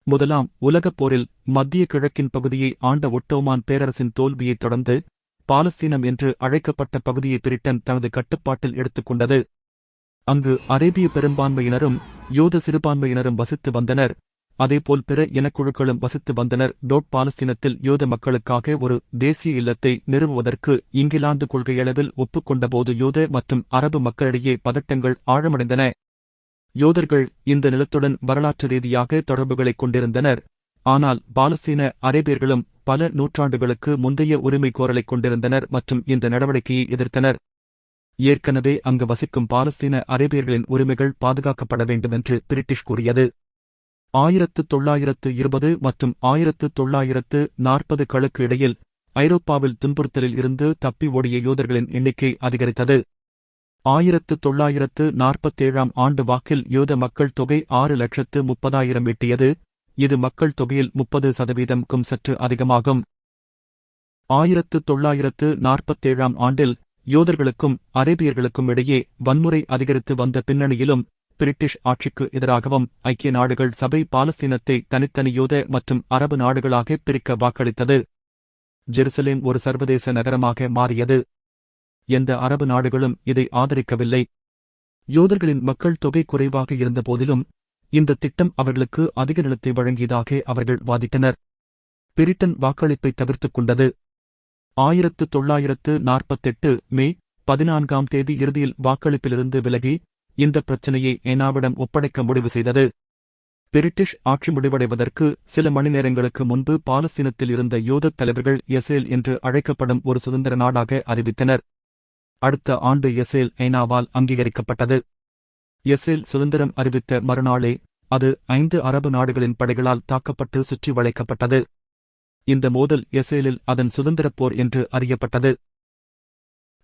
முதலாம் உலகப் போரில் மத்திய கிழக்கின் பகுதியை ஆண்ட ஒட்டோமான் பேரரசின் தோல்வியைத் தொடர்ந்து பாலஸ்தீனம் என்று அழைக்கப்பட்ட பகுதியை பிரிட்டன் தனது கட்டுப்பாட்டில் எடுத்துக்கொண்டது. அங்கு அரேபிய பெரும்பான்மையினரும் யூத சிறுபான்மையினரும் வசித்து வந்தனர். அதேபோல் பிற இனக்குழுக்களும் வசித்து வந்தனர். பாலஸ்தீனத்தில் யூத மக்களுக்காக ஒரு தேசிய இல்லத்தை நிறுவுவதற்கு இங்கிலாந்து கொள்கையளவில் ஒப்புக்கொண்டபோது யூத மற்றும் அரபு மக்களிடையே பதட்டங்கள் ஆழமடைந்தன. யூதர்கள் இந்த நிலத்துடன் வரலாற்று ரீதியாக தொடர்புகளைக் கொண்டிருந்தனர். ஆனால் பாலஸ்தீன அரேபியர்களும் பல நூற்றாண்டுகளுக்கு முந்தைய உரிமை கோரலைக் கொண்டிருந்தனர் மற்றும் இந்த நடவடிக்கையை எதிர்த்தனர். ஏற்கனவே அங்கு வசிக்கும் பாலஸ்தீன அரேபியர்களின் உரிமைகள் பாதுகாக்கப்பட வேண்டுமென்று பிரிட்டிஷ் கூறியது. 1920 மற்றும் 1940களுக்கு இடையில் ஐரோப்பாவில் துன்புறுத்தலில் இருந்து தப்பி ஓடிய யூதர்களின் எண்ணிக்கை அதிகரித்தது. 1947ஆம் ஆண்டு வாக்கில் யூத மக்கள் தொகை 6,30,000 எட்டியது. இது மக்கள் தொகையில் 30%க்கும் சற்று அதிகமாகும். 1947ஆம் ஆண்டில் யூதர்களுக்கும் அரேபியர்களுக்கும் இடையே வன்முறை அதிகரித்து வந்த பின்னணியிலும் பிரிட்டிஷ் ஆட்சிக்கு எதிராகவும் ஐக்கிய நாடுகள் சபை பாலஸ்தீனத்தை தனித்தனி யூத மற்றும் அரபு நாடுகளாக பிரிக்க வாக்களித்தது. ஜெருசலேம் ஒரு சர்வதேச நகரமாக மாறியது. எந்த அரபு நாடுகளும் இதை ஆதரிக்கவில்லை. யூதர்களின் மக்கள் தொகை குறைவாக இருந்தபோதிலும் இந்த திட்டம் அவர்களுக்கு அதிக நிலத்தை வழங்கியதாக அவர்கள் வாதிட்டனர். பிரிட்டன் வாக்களிப்பை தவிர்த்துக் கொண்டது. 1948 மே 14ஆம் தேதி இறுதியில் வாக்களிப்பிலிருந்து விலகி இந்த பிரச்சினையை ஐநாவிடம் ஒப்படைக்க முடிவு செய்தது. பிரிட்டிஷ் ஆட்சி முடிவடைவதற்கு சில மணி நேரங்களுக்கு முன்பு பாலஸ்தீனத்தில் இருந்த யூதத் தலைவர்கள் இஸ்ரேல் என்று அழைக்கப்படும் ஒரு சுதந்திர நாடாக அறிவித்தனர். அடுத்த ஆண்டு இஸ்ரேல் ஐநாவால் அங்கீகரிக்கப்பட்டது. இஸ்ரேல் சுதந்திரம் அறிவித்த மறுநாளே அது 5 அரபு நாடுகளின் படைகளால் தாக்கப்பட்டு சுற்றி வளைக்கப்பட்டது. இந்த மோதல் இஸ்ரேலில் அதன் சுதந்திரப் போர் என்று அறியப்பட்டது.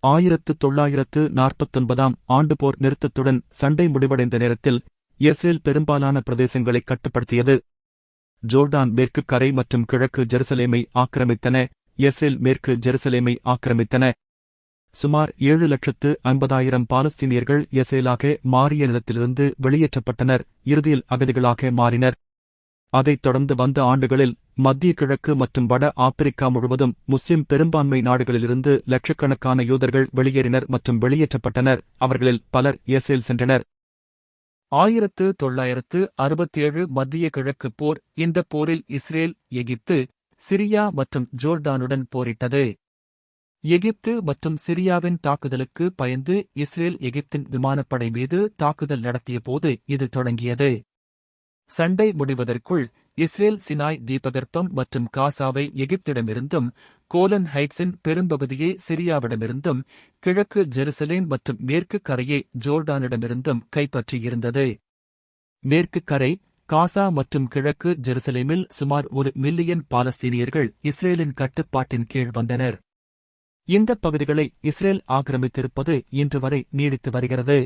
1949ஆம் ஆண்டு போர் நிறுத்தத்துடன் சண்டை முடிவடைந்த நேரத்தில் இஸ்ரேல் பெரும்பாலான பிரதேசங்களை கட்டுப்படுத்தியது. ஜோர்டான் மேற்கு கரை மற்றும் கிழக்கு ஜெருசலேமை ஆக்கிரமித்தன. இஸ்ரேல் மேற்கு ஜெருசலேமை ஆக்கிரமித்தன. சுமார் 7,50,000 பாலஸ்தீனியர்கள் இஸ்ரேலாக மாறிய நிலத்திலிருந்து வெளியேற்றப்பட்டனர். இறுதியில் அகதிகளாக மாறினர். அதைத் தொடர்ந்து வந்த ஆண்டுகளில் மத்திய கிழக்கு மற்றும் வட ஆப்பிரிக்கா முழுவதும் முஸ்லிம் பெரும்பான்மை நாடுகளிலிருந்து லட்சக்கணக்கான யூதர்கள் வெளியேறினர் மற்றும் வெளியேற்றப்பட்டனர். அவர்களில் பலர் இஸ்ரேல் சென்றனர். 1967 மத்திய கிழக்கு போர். இந்த போரில் இஸ்ரேல், எகிப்து, சிரியா மற்றும் ஜோர்டானுடன் போரிட்டது. எகிப்து மற்றும் சிரியாவின் தாக்குதலுக்கு பயந்து இஸ்ரேல் எகிப்தின் விமானப்படை மீது தாக்குதல் நடத்தியபோது இது தொடங்கியது. சண்டை முடிவதற்குள் இஸ்ரேல் சினாய் தீபகற்பம் மற்றும் காசாவை எகிப்திடமிருந்தும், கோலன் ஹைட்ஸின் பெரும்பகுதியை சிரியாவிடமிருந்தும், கிழக்கு ஜெருசலேம் மற்றும் மேற்கு கரையை ஜோர்டானிடமிருந்தும் கைப்பற்றியிருந்தது. மேற்கு கரை, காசா மற்றும் கிழக்கு ஜெருசலேமில் சுமார் 1 மில்லியன் பாலஸ்தீனியர்கள் இஸ்ரேலின் கட்டுப்பாட்டின் கீழ் வந்தனர். இந்த பகுதிகளை இஸ்ரேல் ஆக்கிரமித்திருப்பது இன்று வரை நீடித்து வருகிறது.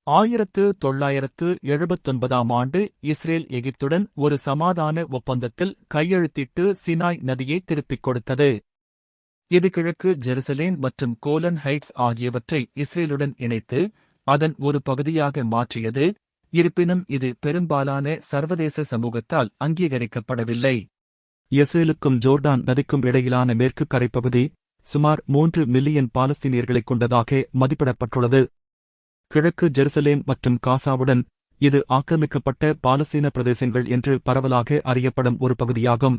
1979ஆம் ஆண்டு இஸ்ரேல் எகிப்துடன் ஒரு சமாதான ஒப்பந்தத்தில் கையெழுத்திட்டு சினாய் நதியை திருப்பிக் கொடுத்தது. இது கிழக்கு ஜெருசலேம் மற்றும் கோலன் ஹைட்ஸ் ஆகியவற்றை இஸ்ரேலுடன் இணைத்து அதன் ஒரு பகுதியாக மாற்றியது. இருப்பினும் இது பெரும்பாலான சர்வதேச சமூகத்தால் அங்கீகரிக்கப்படவில்லை. இஸ்ரேலுக்கும் ஜோர்டான் நதிக்கும் இடையிலான மேற்கு கரைப்பகுதி சுமார் 3 மில்லியன் பாலஸ்தீனியர்களைக் கொண்டதாக மதிப்பிடப்பட்டுள்ளது. கிழக்கு ஜெருசலேம் மற்றும் காசாவுடன் இது ஆக்கிரமிக்கப்பட்ட பாலஸ்தீன பிரதேசங்கள் என்று பரவலாக அறியப்படும் ஒரு பகுதியாகும்.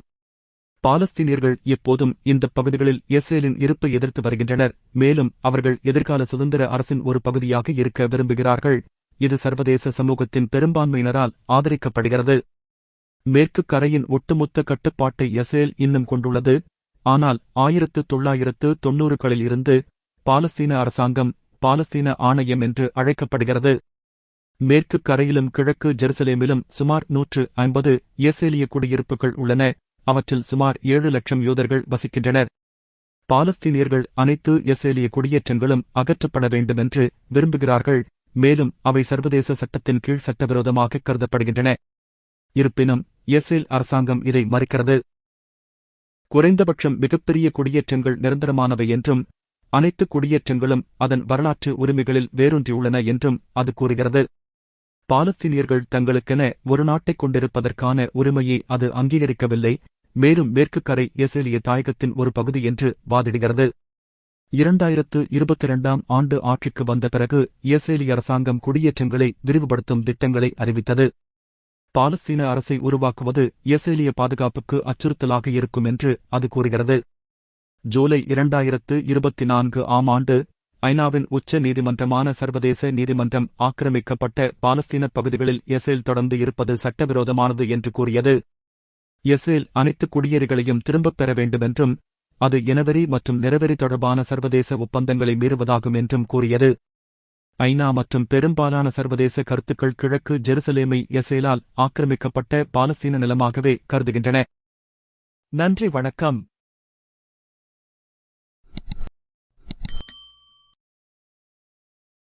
பாலஸ்தீனியர்கள் எப்போதும் இந்த பகுதிகளில் இஸ்ரேலின் இருப்பை எதிர்த்து வருகின்றனர். மேலும் அவர்கள் எதிர்கால சுதந்திர அரசின் ஒரு பகுதியாக இருக்க விரும்புகிறார்கள். இது சர்வதேச சமூகத்தின் பெரும்பான்மையினரால் ஆதரிக்கப்படுகிறது. மேற்கு கரையின் ஒட்டுமொத்த கட்டுப்பாட்டை இஸ்ரேல் இன்னும் கொண்டுள்ளது. ஆனால் 1990களில் இருந்து பாலஸ்தீன அரசாங்கம் பாலஸ்தீன ஆணையம் என்று அழைக்கப்படுகிறது. மேற்கு கரையிலும் கிழக்கு ஜெருசலேமிலும் சுமார் 150 இஸ்ரேலிய குடியிருப்புகள் உள்ளன. அவற்றில் சுமார் 7 லட்சம் யூதர்கள் வசிக்கின்றனர். பாலஸ்தீனியர்கள் அனைத்து இஸ்ரேலிய குடியேற்றங்களும் அகற்றப்பட வேண்டுமென்று விரும்புகிறார்கள். மேலும் அவை சர்வதேச சட்டத்தின் கீழ் சட்டவிரோதமாக கருதப்படுகின்றன. இருப்பினும் இஸ்ரேல் அரசாங்கம் இதை மறுக்கிறது. குறைந்தபட்சம் மிகப்பெரிய குடியேற்றங்கள் நிரந்தரமானவை என்றும் அனைத்து குடியேற்றங்களும் அதன் வரலாற்று உரிமைகளில் வேரூன்றியுள்ளன என்றும் அது கூறுகிறது. பாலஸ்தீனியர்கள் தங்களுக்கென ஒரு நாட்டைக் கொண்டிருப்பதற்கான உரிமையை அது அங்கீகரிக்கவில்லை, மேலும் மேற்கு கரை இஸ்ரேலிய தாயகத்தின் ஒரு பகுதி என்று வாதிடுகிறது. 2022ஆம் ஆண்டு ஆட்சிக்கு வந்த பிறகு இஸ்ரேலிய அரசாங்கம் குடியேற்றங்களை விரிவுபடுத்தும் திட்டங்களை அறிவித்தது. பாலஸ்தீன அரசை உருவாக்குவது இஸ்ரேலிய பாதுகாப்புக்கு அச்சுறுத்தலாக இருக்கும் என்று அது கூறுகிறது. ஜூலை 2024ஆம் ஆண்டு ஐநாவின் உச்ச நீதிமன்றமான சர்வதேச நீதிமன்றம் ஆக்கிரமிக்கப்பட்ட பாலஸ்தீன பகுதிகளில் இஸ்ரேல் தொடர்ந்து இருப்பது சட்டவிரோதமானது என்று கூறியது. இஸ்ரேல் அனைத்து குடியேறிகளையும் திரும்பப் பெற வேண்டுமென்றும் அது இனவெறி மற்றும் நிறவெறி தொடர்பான சர்வதேச ஒப்பந்தங்களை மீறுவதாகும் என்றும் கூறியது. ஐநா மற்றும் பெரும்பாலான சர்வதேச கருத்துக்கள் கிழக்கு ஜெருசலேமை இஸ்ரேலால் ஆக்கிரமிக்கப்பட்ட பாலஸ்தீன நிலமாகவே கருதுகின்றன. நன்றி, வணக்கம்.